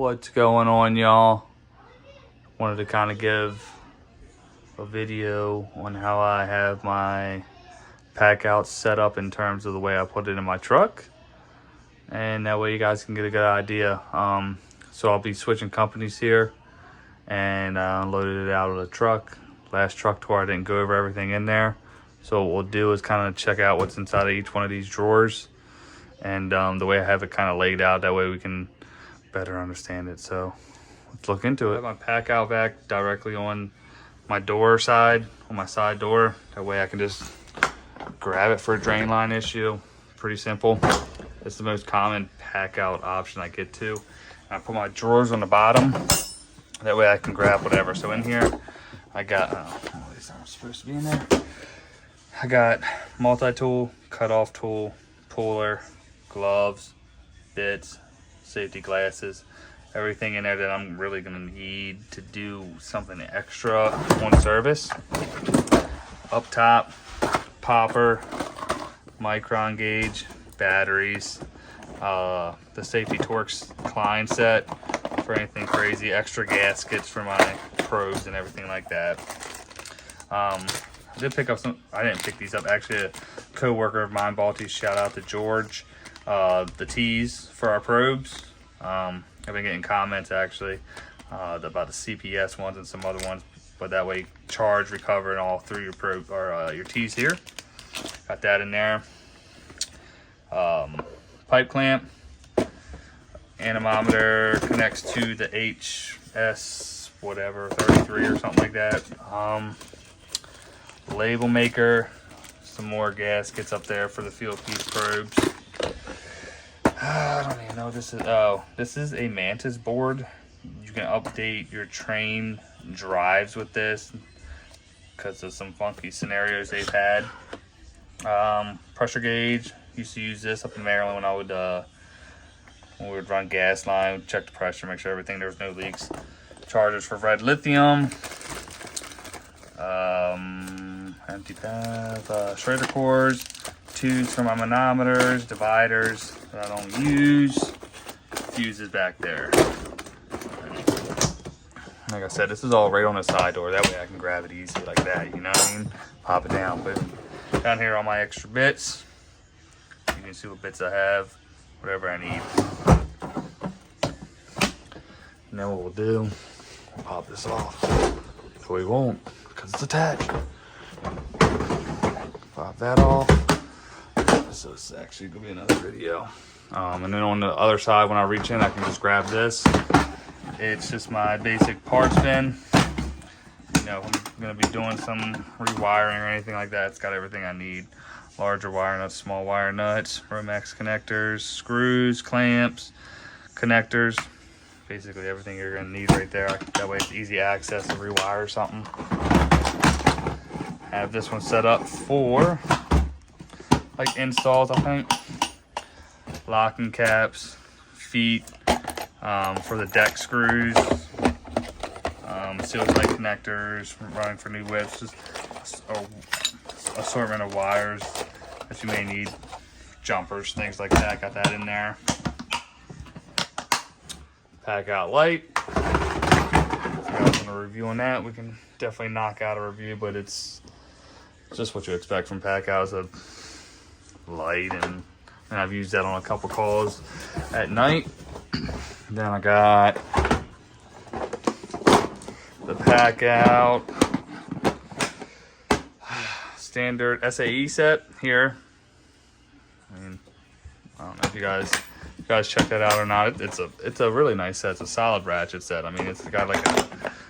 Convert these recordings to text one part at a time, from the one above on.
What's going on, y'all? Wanted to kind of give a video on how I have my pack out set up in terms of the way I put it in my truck, and that way you guys can get a good idea. So I'll be switching companies here, and I unloaded it out of the truck. Last truck tour I didn't go over everything in there, so what we'll do is kind of check out what's inside of each one of these drawers, and the way I have it kind of laid out, that way we can better understand it. So let's look into it. I have my pack out vac directly on my door side, on my side door. That way I can just grab it for a drain line issue. Pretty simple. It's the most common pack out option I get to. And I put my drawers on the bottom. That way I can grab whatever. So in here, I got, these aren't supposed to be in there. I got multi-tool, cut-off tool, puller, gloves, bits, safety glasses, everything in there that I'm really gonna need to do something extra on service. Up top, popper, micron gauge, batteries, the safety Torx Klein set for anything crazy, extra gaskets for my probes and everything like that. I did pick up some, I didn't pick these up, actually a co-worker of mine bought these, shout out to George. The T's for our probes. I've been getting comments actually about the CPS ones and some other ones, but that way charge, recover, and all through your probe or your T's here. Got that in there. Pipe clamp, anemometer connects to the HS whatever 33 or something like that. Label maker, some more gaskets up there for the Fieldpiece probes. I don't even know what this is. Oh, this is a Mantis board. You can update your train drives with this because of some funky scenarios they've had. Pressure gauge. Used to use this up in Maryland when I would when we would run gas line, check the pressure, make sure everything there was no leaks. Chargers for red lithium. Empty path. Schrader cores. Tubes for my manometers, dividers that I don't use, fuses back there. Like I said, this is all right on the side door. That way I can grab it easy like that, you know what I mean? Pop it down, boom. Down here all my extra bits. You can see what bits I have, whatever I need. And then what we'll do, we'll pop this off. But we won't, because it's attached. Pop that off. So it's actually gonna be another video. And then on the other side, when I reach in, I can just grab this. It's just my basic parts bin. You know, I'm gonna be doing some rewiring or anything like that. It's got everything I need. Larger wire nuts, small wire nuts, Romex connectors, screws, clamps, connectors. Basically everything you're gonna need right there. That way it's easy access to rewire something. Have this one set up for like installs, I think. Locking caps, feet, for the deck screws, seal tight connectors, running for new widths, just a assortment of wires that you may need, jumpers, things like that. Got that in there. Pack out light. If you guys want a review on that, we can definitely knock out a review, but it's just what you expect from pack out, is a light, and I've used that on a couple calls at night. Then I got the pack out standard SAE set here. I mean, I don't know if you guys check that out or not. It's a really nice set. It's a solid ratchet set. I mean, it's got like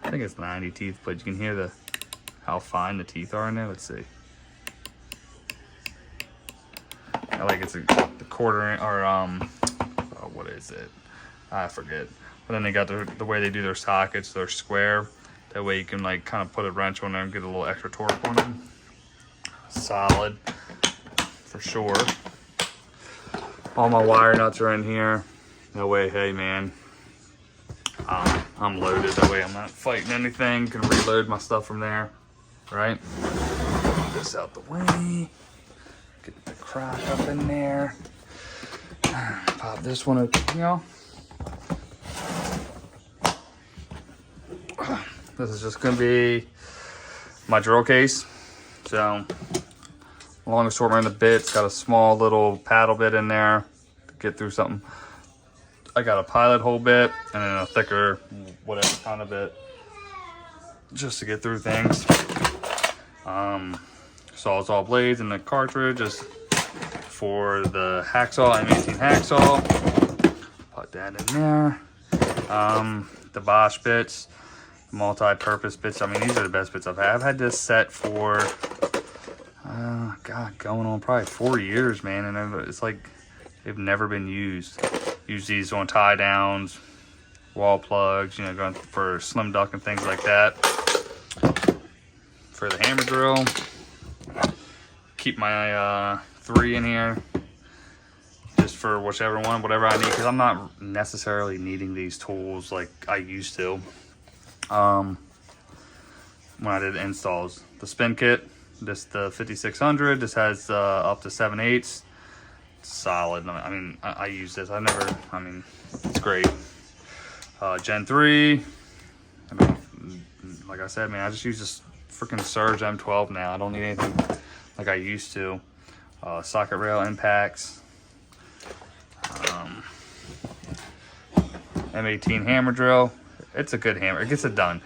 I think it's 90 teeth, but you can hear how fine the teeth are in there. Let's see. Like it's the quarter inch, or what is it? I forget. But then they got the way they do their sockets. They're square. That way you can like kind of put a wrench on there and get a little extra torque on them. Solid for sure. All my wire nuts are in here. That way, hey man, I'm loaded. That way I'm not fighting anything. Can reload my stuff from there, right? Get this out the way. Get the crock up in there. Pop this one open, y'all. this is just gonna be my drill case. So long assortment of bits, got a small little paddle bit in there to get through something. I got a pilot hole bit and then a thicker whatever kind of bit just to get through things. Sawzall Blades in the cartridge just for the hacksaw, M18 hacksaw. Put that in there. The Bosch bits, multi-purpose bits. I mean, these are the best bits I've had. I've had this set for, God, going on probably 4 years, man. And it's like they've never been used. Use these on tie downs, wall plugs, you know, going for slim duck and things like that. For the hammer drill, keep my 3 in here just for whatever I need, because I'm not necessarily needing these tools like I used to when I did installs. The spin kit, this the 5600, this has up to 7/8. Solid. I mean, I use this. I mean, it's great. Gen 3. I mean, like I said, man, I just use this freaking Surge M12 now. I don't need anything like I used to. Socket rail impacts. M18 hammer drill. It's a good hammer. It gets it done.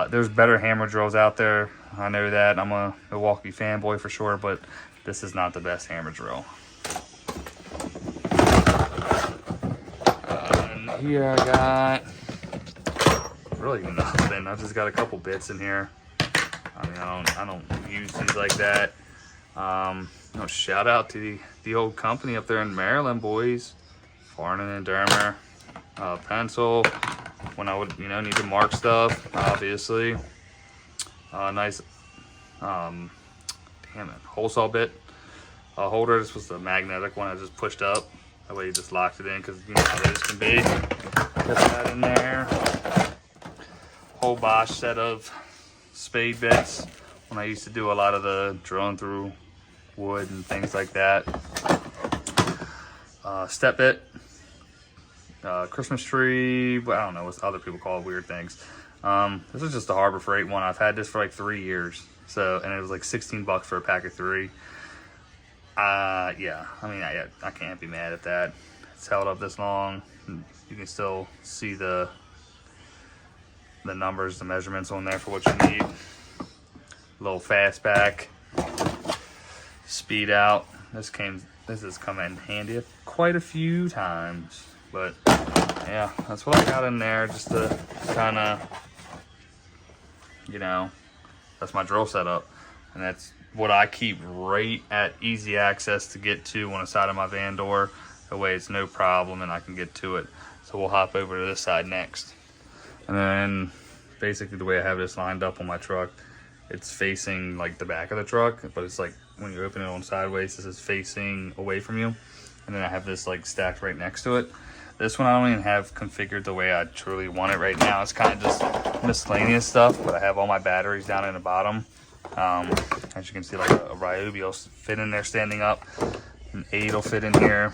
There's better hammer drills out there. I know that. I'm a Milwaukee fanboy for sure, but this is not the best hammer drill. And here I got really nothing. I just got a couple bits in here. I mean, I don't use these like that. No, shout out to the old company up there in Maryland, boys. Farnan and Dermer. Pencil when I would, you know, need to mark stuff, obviously. Nice, damn it, hole saw bit holder. This was the magnetic one I just pushed up. That way you just locked it in, because you know how those can be. Put that in there. Whole Bosch set of spade bits when I used to do a lot of the drilling through wood and things like that. Step bit. Christmas tree, I don't know what other people call it, weird things. This is just a Harbor Freight one. I've had this for like 3 years. So, and it was like 16 bucks for a pack of 3. Yeah, I mean, I can't be mad at that. It's held up this long. You can still see the numbers, the measurements on there for what you need. Little fastback, speed out. This has come in handy quite a few times. But yeah, that's what I got in there, just to kind of, you know, that's my drill setup. And that's what I keep right at easy access to get to on the side of my van door. That way it's no problem and I can get to it. So we'll hop over to this side next. And then basically the way I have this lined up on my truck, it's facing like the back of the truck, but it's like when you open it on sideways, this is facing away from you. And then I have this like stacked right next to it. This one I don't even have configured the way I truly want it right now. It's kind of just miscellaneous stuff, but I have all my batteries down in the bottom. As you can see, like a Ryobi will fit in there standing up. An 8 will fit in here,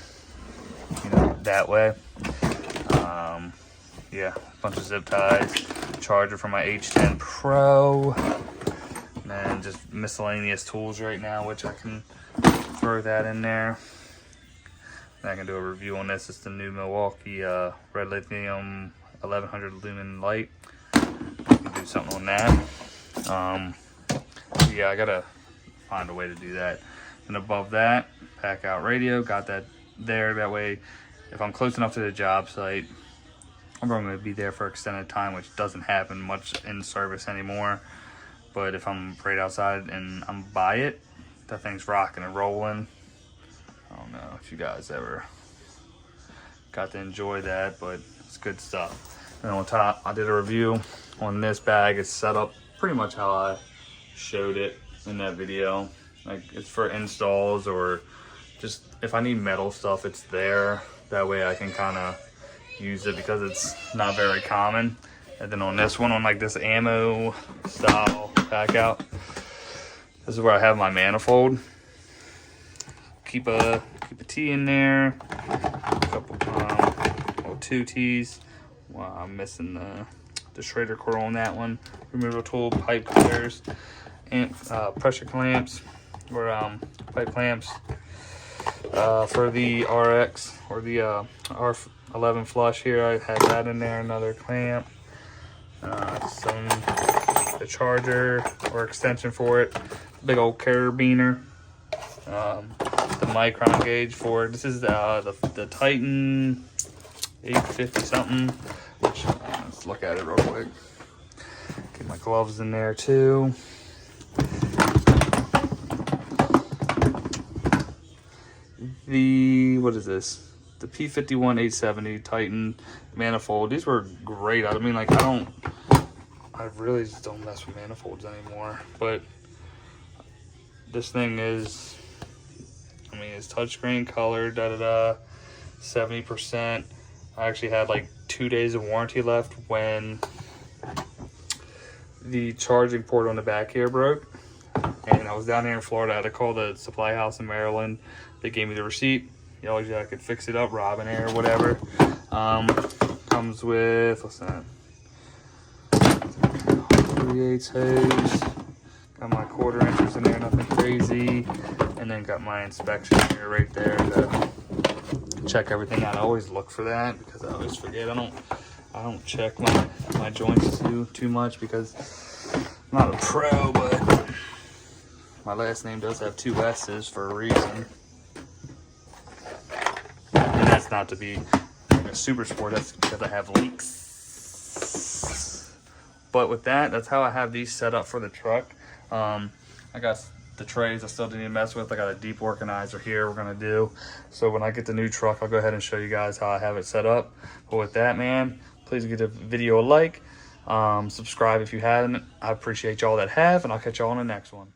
you know, that way. Yeah, a bunch of zip ties. Charger for my H10 Pro. And then just miscellaneous tools right now, which I can throw that in there. I can do a review on this. It's the new Milwaukee Red Lithium 1100 lumen light. I can do something on that. Yeah, I gotta find a way to do that. And above that, PACKOUT radio. Got that there. That way, if I'm close enough to the job site, I'm going to be there for extended time, which doesn't happen much in service anymore. But if I'm right outside and I'm by it, that thing's rocking and rolling. I don't know if you guys ever got to enjoy that, but it's good stuff. And on top, I did a review on this bag. It's set up pretty much how I showed it in that video. Like, it's for installs, or just if I need metal stuff, it's there. That way I can kind of use it, because it's not very common. And then on this one, on like this ammo style PACKOUT, this is where I have my manifold. Keep a T in there, a couple, 2 T's. Wow, I'm missing the the Schrader coil on that one. Removal tool, pipe cutters, and pressure clamps or pipe clamps for the RX or the R11 flush here. I had that in there, another clamp, the charger or extension for it, big old carabiner, the micron gauge for it. This is the Titan 850 something, which let's look at it real quick. Get my gloves in there too. What is this? The P51 870 Titan manifold. These were great. I mean, like, I really just don't mess with manifolds anymore. But this thing is, I mean, it's touchscreen, color, 70%. I actually had like 2 days of warranty left when the charging port on the back here broke. And I was down here in Florida. I had to call the supply house in Maryland. They gave me the receipt. I could fix it up, Robin Air, whatever. Comes with, what's that? 3/8 hose. Got my 1/4 inches in there, nothing crazy. And then got my inspection here right there to check everything out. I always look for that because I always forget. I don't check my joints too much because I'm not a pro, but my last name does have 2 S's for a reason. And that's not to be a super sport, that's because I have leaks. But with that, that's how I have these set up for the truck. I got the trays I still need to mess with. I got a deep organizer here we're gonna do. So when I get the new truck, I'll go ahead and show you guys how I have it set up. But with that, man, please give the video a like. Subscribe if you hadn't. I appreciate y'all that have, and I'll catch y'all on the next one.